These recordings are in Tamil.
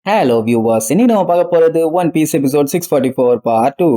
Hello viewers, இன்னைக்கு நம்ம பார்க்க போறது One Piece episode 644 part 2.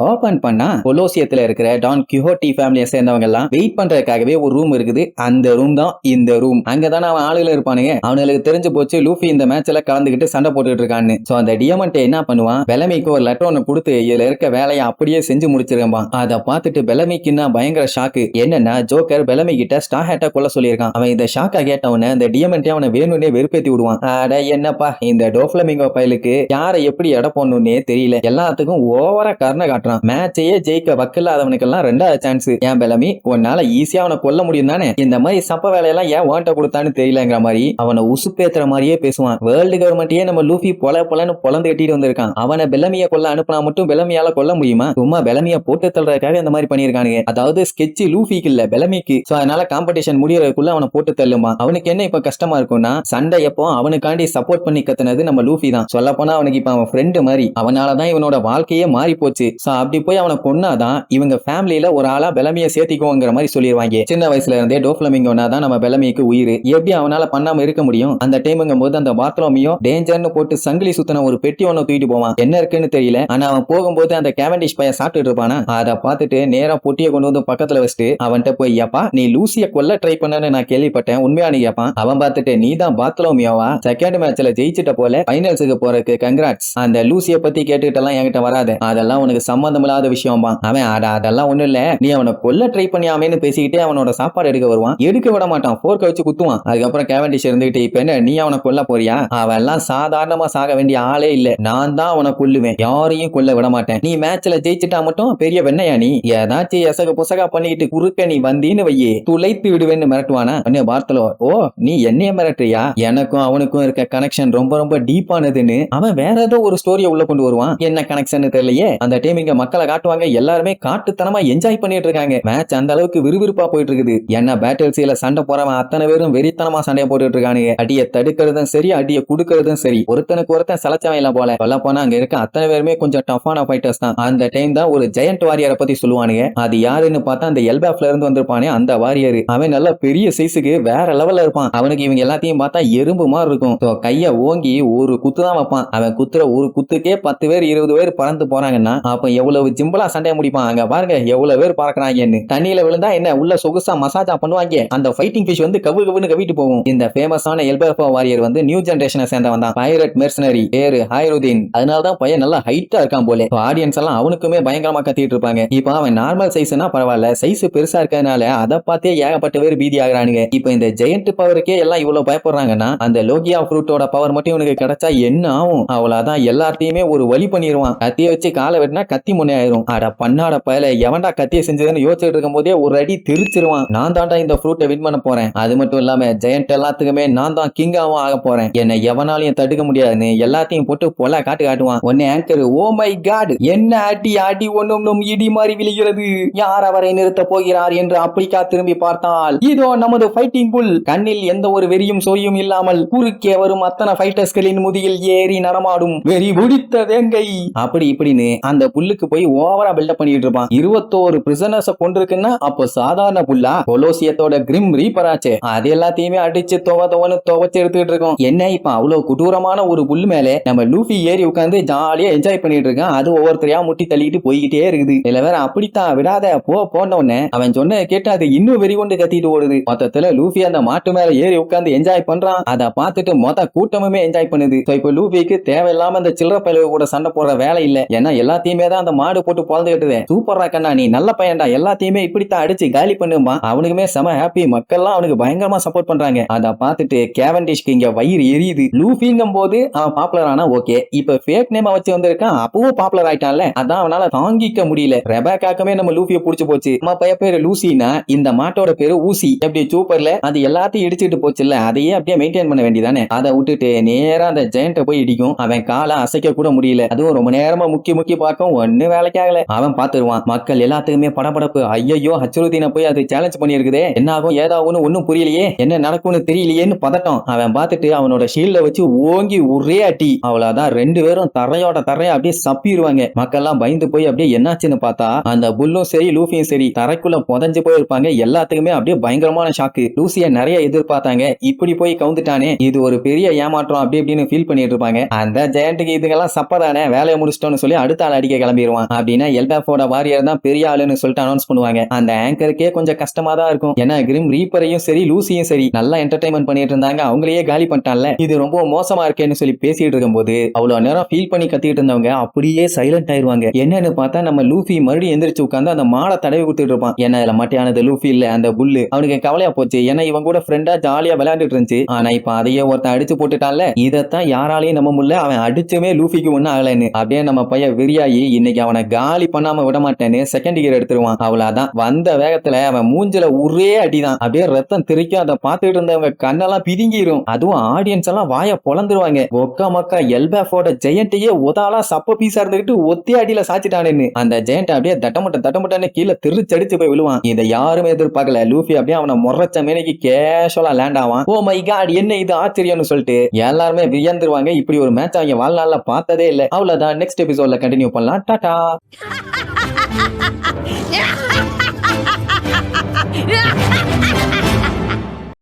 Open பண்ணா கொலோசியத்துல இருக்கிற டான் கிஹோட்டி ஃபேமிலியை சேர்ந்தவங்க எல்லாம் வெயிட் பண்றதுக்காகவே ஒரு ரூம் இருக்குது. அந்த ரூம் தான் இந்த ரூம். அங்கதானே அவன் ஆளுகள் இருப்பானுங்க. அவனுக்கு தெரிஞ்சு போச்சு லூஃபி இந்த மேட்ச்ல கலந்துகிட்டு சண்டை போட்டுட்டு இருக்கான்னு. சோ அந்த டியமண்ட் என்ன பண்ணுவான், பெலமிக்கு ஒரு லெட்டர் ஒன்னு கொடுத்து இதுல இருக்க வேலையை அப்படியே செஞ்சு முடிச்சிருக்கான். அதை பார்த்துட்டு பெலமிக்குன்னா பயங்கர ஷாக்கு. என்னன்னா ஜோக்கர் பெலமி கிட்ட ஸ்டார் ஹேட்டை கொல்ல சொல்லியிருக்கான். அவன் இந்த ஷாக்கா கேட்டவன இந்த டியமண்டே அவனை வேணும்னே வெறுப்பேத்தி விடுவான். அட என்னப்பா இந்த டோஃப்ளமிங்கோ பயலுக்கு யாரை எப்படி எடை போடணும்னே தெரியல. எல்லாத்துக்கும் ஓவரா கர்ண காட்டுறான். மேட்சையே ஜெயிக்க வக்கில்லாதவனுக்கெல்லாம் ரெண்டாவது சான்ஸ். ஏன் பெலமி உன்னால ஈஸியா அவனை கொல்ல முடியும் தானே, இந்த மாதிரி சப்ப வேலையெல்லாம் ஏன் வாண்ட கொடுத்தான்னு தெரியலங்கிற மாதிரி அவனை உசுப்பேத்துற மாதிரியே பேசுவான். வேர்ல்டு கவர்மெண்ட்டையே நம்ம லூஃபி பொலன்னு பொலந்து கட்டிட்டு வந்திருக்கான். அவனை பெலமிய கொல்ல அனுப்புனா மட்டும் பெலமியால கொல்ல முடியுமா? சும்மா பெலமிய போட்டு தள்ளுறதுக்காக இந்த மாதிரி பண்ணிருக்கானுங்க. அதாவது ஸ்கெட்ச் லூஃபிக்கு இல்ல பெலமிக்கு. சோ அதனால காம்படிஷன் முடியறதுக்குள்ள அவனை போட்டு தள்ளுமா. அவனுக்கு என்ன இப்ப கஷ்டமா இருக்கும்னா சண்டை எப்போ அவனுக்காண்டி சப்போர்ட் பண்ணி கத்துனது நம்ம லூஃபி தான். சொல்ல போனா அவனுக்கு இப்ப அவன் ஃப்ரெண்டு மாதிரி. அவனாலதான் இவனோட வாழ்க்கையே மாறி போச்சு. அப்படி போய் அவனை கொன்னாதான் இவங்க ஃபேமிலியில ஒரு ஆளா பெலமிய சேர்த்திக்குவோங்கிற மாதிரி சொல்லிடுவாங்க. சின்ன வயசுல இருந்தே டோஃப்ளமிங்கோனா தான் நம்ம பெலமிக்கு உயிர். எப்படி அவனால பண்ணாம இருக்க முடியும்? அந்த டைமுங்கும் போது அந்த பாத்ரூமியோ டேஞ்சர்னு போட்டு சங்கிலி சுத்தன ஒரு பெட்டி ஒன்னு தூக்கிட்டு போவான். என்ன இருக்குன்னு தெரியல. ஆனா அவன் போகும்போது அந்த கேவண்டிஷ் பையன் சாப்பிட்டு இருப்பானா, அதை பார்த்துட்டு நேரா பொட்டியை கொண்டு வந்து பக்கத்துல வச்சுட்டு அவன்கிட்ட போய் ஏப்பா நீ லூசிய கொல்ல ட்ரை பண்ணன்னு நான் கேள்விப்பட்டேன், உண்மையானு கேட்பான். அவன் பார்த்துட்டு நீ தான் பாத்ரூமியோவா, செகண்ட் மேட்ச்ல ஜெயிச்சிட்ட போல, ஃபைனல்ஸுக்கு போறதுக்கு கங்க்ராட்ஸ். அந்த லூசிய பத்தி கேட்டுட்டு எல்லாம் என்கிட்ட வராது, அதெல்லாம் உனக்கு சம்பந்தம் இல்லாத விஷயம். அவன் அதெல்லாம் ஒண்ணு இல்ல, நீ அவனை கொல்ல ட்ரை பண்ணியாமேன்னு பேசிக்கிட்டே அவனோட சாப்பாடு எடுக்க வருவான். எடுக்க விட மாட்டான், போர்க்க வச்சு குத்துவான். அதுக்கப்புறம் கேவண்டிஷ் இருந்துகிட்டு இப்ப என்ன நீ அவனை கொல்ல போறியா? அவன் எல்லாம் சாதாரணமா சாக வேண்டிய ஆளே இல்ல, நான் தான் அவனை கொல்லுவேன், யாரையும் கொல்ல விட மாட்டேன். நீ மேட்ச்ல ஜெயிச்சுட்டா மட்டும் பெரிய வெண்ணையா, நீ ஏதாச்சும் எசக புசகா பண்ணிக்கிட்டு குறுக்க நீ வந்தீன்னு வையே துளைத்து விடுவேன்னு மிரட்டுவானா. பார்த்தலோ ஓ நீ என்னைய மிரட்டுறியா? எனக்கும் அவனுக்கும் இருக்க கனெக்ஷன் ரொம்ப ரொம்ப டீப்பானதுன்னு அவன் வேற ஏதோ ஒரு ஸ்டோரியை உள்ள கொண்டு வருவான். என்ன கனெக்ஷன் தெரியலையே. அந்த டைம் இங்க மக்களை காட்டுவாங்க, எல்லாருமே காட்டுத்தனமா என்ஜாய் பண்ணிட்டு இருக்காங்க. மேட்ச் அந்த அளவுக்கு விறுவிறுப்பா போயிட்டு இருக்குது. என்ன பேட்டில்ஸ்ல சண்டை போறவன் அத்தனை பேரும் வெறித்தனமா சண்டையை போட்டுட்டு இருக்கானுங்க. அடியை தடுக்கிறதும் சரி, அடியை குடுக்கிறதும் சரி, ஒருத்தனுக்கு ஒருத்தன் சலச்சவன் இல்ல போல. சொல்ல போனா அங்க இருக்க அத்தனை பேருமே கொஞ்சம் டஃப்பான ஃபைட்டர்ஸ் தான். அந்த டைம் தான் ஒரு ஜெயண்ட் வாரியரை பத்தி சொல்லுவானுங்க. அது யாருன்னு பார்த்தா அந்த எல்பாஃப்ல இருந்து வந்திருப்பானே அந்த வாரியர். அவன் நல்ல பெரிய சைஸுக்கு வேற லெவல்ல இருப்பான். அவனுக்கு இவங்க எல்லாத்தையும் பார்த்தா எறும்பு மாதிரி இருக்கும். கைய ஓங்கி ஒரு குத்து தான் வைப்பான். அவன் குத்துற ஒரு குத்துக்கே 10 பேர் 20 பேர் பறந்து போறாங்கன்னா அப்ப எவ்வளவு ஜிம்பிளா சண்டையை முடிப்பான். அங்க பாருங்க எவ்வளவு பேர் பறக்குறாங்கன்னு. தண்ணியில விழுந்தா என்ன உள்ள சொகுசா மசாஜா பண்ணுவாங்க. அந்த ஃபைட்டிங் ஃபிஷ் வந்து கவுன்னு கவிட்டு போகும். இந்த ஃபேமஸான எல்பாஃபா வாரியர் வந்து நியூ ஜெனரேஷனை சேர்ந்தவன் தான். பைரட் மெர்சனரி பேரு ஹைருதீன். அதனாலதான் பையன் நல்லா ஹைட்டா இருக்கான் போல. ஆடியன்ஸ் எல்லாம் அவனுக்குமே பயங்கரமா கத்திட்டு இருப்பாங்க. இப்ப அவன் நார்மல் சைஸ்னா பரவாயில்ல, சைஸ் பெருசா இருக்கிறதுனால அதை பார்த்தே ஏகப்பட்ட பேர் பீதி ஆகுறானுங்க. இப்ப இந்த ஜெயண்ட் பவருக்கே எல்லாம் இவ்வளவு பயப்படுறாங்கன்னா அந்த லோகியா ஃப்ரூட்டோட பவர் மட்டும் இவனுக்கு கிடைச்சா என்ன ஆகும்? அவ்வளவுதான், எல்லாத்தையுமே ஒரு வழி பண்ணிடுவான். கத்திய வச்சு காலை வெட்டினா கத்தி முன்னே ஆயிரும். அட பண்ணாட பயல எவன்டா கத்திய செஞ்சதுன்னு யோசிச்சுட்டு இருக்கும் போதே ஒரு அடி தெரிச்சிருவான். நான் தாண்டா இந்த ஃப்ரூட்டை வின் பண்ண போறேன், அது மட்டும் இல்லாம ஜெயண்ட் எல்லாத்துக்குமே நான் தான் கிங்காவும் ஆக போறேன், என்னை எவனாலையும் தடுக்க முடியாதுன்னு எல்லாத்தையும் போட்டு பொல காட்டுவான். ஒன்னு ஆங்கர் ஓ மை காட் என்ன அடி அடி ஒன்னும் இடி மாறி விழுகிறது, யார் அவரை நிறுத்த போகிறார் என்று அப்படிக்கா திரும்பி பார்த்தால் இதோ நமது ஃபைட்டிங் புல் கண்ணில் எந்த ஒரு வெறியும் சொரியும் இல்லாமல் குறுக்கே வரும் அத்தனை ஃபைட்டர்ஸ்களின் முதுகில் ஏறி நடமாடும் வெறி முடித்த வேங்கை. அப்படி இப்படின்னு அந்த புல்லுக்கு போய் ஓவரா பில்டப் பண்ணிட்டு இருப்பான். 21 பிரிசனர்ஸ் கொண்டிருக்குன்னா அப்போ சாதாரண புல்லா? கொலோசியத்தோட கிரிம் ரீப்பர் ஆச்சு. அது எல்லாத்தையுமே அடிச்சு துவச்சு எடுத்துக்கிட்டு இருக்கோம். என்ன இப்ப அவ்வளவு கொடூரமான ஒரு புல் மேல நம்ம லூஃபி ஏறி உட்கார்ந்து ஜாலியா என்ஜாய் பண்ணிட்டு இருக்கான். அது ஒவ்வொருத்தரையா முட்டி தள்ளிட்டு போய்கிட்டே இருக்குது. இதுல வேற அப்படித்தான் விடாத போனவனே அவன் சொன்ன கேட்டு அது இன்னும் வெறி கொண்டு கத்திட்டு ஓடுது. மொத்தத்துல லூஃபி அந்த மாட்டு மேல ஏறி உட்கார்ந்து என்ஜாய் பண்றான். அதை பார்த்துட்டு மொத்த கூட்டமுமே என்ஜாய் பண்ணுது. இப்ப லூஃபிக்கு தேவையில்லாம அந்த சில்லற பயில கூட சண்டை போடுற வேலை இல்ல. ஏன்னா எல்லாத்தையுமே தான் அந்த மாடு போட்டு பொழந்துகிட்டு சூப்பரா கண்ணா நீ நல்ல பையன்டா, எல்லாத்தையுமே இப்படித்தான் அடிச்சு காலி பண்ணுமா. அவனுக்குமே செம ஹாப்பி. மக்கள்லாம் அவனுக்கு பயங்கரமா சப்போர்ட் பண்றாங்க. அதை பார்த்துட்டு கேவண்டிஷ்க்கு இங்க வயிறு எரியுது. லூஃபிங்கும் போது அவன் பாப்புலர் ஆனா ஓகே, இப்ப ஃபேக் நேம் வச்சு வந்திருக்கான், அப்பவும் பாப்புலர் ஆயிட்டான்ல, அதான் அவனால தாங்கிக்க முடியல. ரெபேக்காக்குமே நம்ம லூஃபிய புடிச்சு போச்சு. அம்மா பைய பேரு லூசினா இந்த மாட்டோட பேரு ஊசி. எப்படி சூப்பர்ல அது எல்லாத்தையும் இடிச்சுட்டு போச்சுல்ல, அதையே அப்படியே மெயின்டைன் பண்ண வேண்டியதானே. அதை விட்டுட்டு நேரா அந்த ஜெயண்ட போய் இடிக்கும். அவன் காலை அசைக்க கூட முடியல. அதுவும் ரொம்ப நேரமா முக்கி பார்க்கும். ஒண்ணு வேலைக்கு ஆகல. அவன் பாத்துருவான். மக்கள் எல்லாத்துக்குமே படபடப்பு. ஐயோ ஹச்சருதீனை போய் அது சேலஞ்ச் பண்ணிருக்குதே, என்ன ஆகும் ஏதாகும்னு ஒண்ணும் புரியலையே, என்ன நடக்கும்னு தெரியலையேன்னு பதட்டம். அவன் பார்த்துட்டு அவனோட ஷீல்ட வச்சு ஓங்கி ஒரே அடி. அவ்வளவுதான், ரெண்டு பேரும் தரையோட தரையா அப்படியே சப்பிடுவாங்க. மக்கள் எல்லாம் பயந்து போய் அப்படியே என்னாச்சுன்னு பார்த்தா அந்த புல்லும் சரி லூஃபியும் சரி தரைக்குள்ள புதஞ்சு போயிருப்பாங்க. எல்லாத்துக்குமே அப்படியே பயங்கரமான ஷாக்கு. லூசிய நிறைய எதிர்பார்த்தாங்க, இப்படி போய் கவுந்துட்டானே, இது ஒரு பெரிய ஏமாற்றம் அப்படி இப்படின்னு ஃபீல் பண்ணிட்டு இருப்பாங்க. அந்த ஜெயண்ட்டுக்கு இதுங்கெல்லாம் சப்பதானே, வேலையை முடிச்சிட்டோம்னு சொல்லி அடுத்த ஆள் அடிக்க கிளம்பிடுவான். அப்படின்னா எல்பாஃபோட வாரியர் தான் பெரிய ஆளுன்னு சொல்லிட்டு அனௌன்ஸ் பண்ணுவாங்க. அந்த ஆங்கருக்கே கொஞ்சம் கஷ்டமா தான் இருக்கும். ஏன்னா கிரிம் ரீப்பரையும் சரி லூசியும் சரி நல்லா என்டர்டைன்மெண்ட் பண்ணிட்டு இருந்தாங்க, அவங்களையே காலி பண்ணிட்டான்ல, இது ரொம்ப மோசமா இருக்கேன்னு சொல்லி பேசிட்டு இருக்கும்போது அவ்வளவு நேரம் ஃபீல் பண்ணி கத்திட்டு இருந்தவங்க அப்படியே சைலண்ட் ஆயிருவாங்க. என்னன்னு பார்த்தா நம்ம லூஃபி மறுபடியும் எந்திரிச்சு உட்கார்ந்து அந்த மாலை தடவி கொடுத்துட்டு இருப்பான். ஏன்னா இதுல மட்டையானது லூஃபி இல்ல, அந்த புல்லு. அவனுக்கு கவலையா போச்சு, ஏன்னா இவன் கூட ஃப்ரெண்டா ஜாலியா விளையாண்டுட்டு இருந்துச்சு. ஆனா இப்ப அதையே ஒருத்தன் அடிச்சு போட்டுட்டான்ல, இதத்தான் யாராலையும் நம்ம முடியல, அவன் அடிச்சுமே லூஃபிக்கு ஒண்ணு ஆகலன்னு அப்படியே நம்ம பையன் விரியாயி இன்னைக்கு அவனை காலி பண்ணாம விட மாட்டேன்னு செகண்ட் கியர் எடுத்துருவான். அவ்வளவுதான், வந்த வேகத்துல அவன் மூஞ்சில ஒரே அடிதான். அப்படியே ரத்தம் தெரிக்கும். அதை பார்த்துட்டு இருந்தவங்க கண்ணெல்லாம் பிதுங்கிரும். அதுவும் ஆடியன்ஸ் எல்லாம் வாய பொளந்துருவாங்க. ஒக்கா மக்கா எல்பாஃபோட ஜெயண்ட்டையே உதாலா சப்ப பீஸா இருந்துகிட்டு ஒத்தே அடியில சாச்சிட்டானேன்னு அந்த ஜெயண்ட் அப்படியே தட்டமட்டன்னு கீழே திருச்சடிச்சு போய் விழுவான். இதை யாருமே எதிர்பார்க்கல. லூஃபி அப்படியே அவனை முறைச்ச மேனைக்கு கேஷுவலா லேண்ட் ஆவான். ஓ மை காட், என்ன இது ஆச்சரியம்னு சொல்லிட்டு எல்லாருமே வியந்துருவாங்க. இப்படி ஒரு மேட்ச் அவங்க வாழ்நாள்ல பார்த்ததே இல்லை. அவ்வளவுதான், நெக்ஸ்ட் எபிசோட்ல கண்டினியூ பண்ணலாம். டாடா.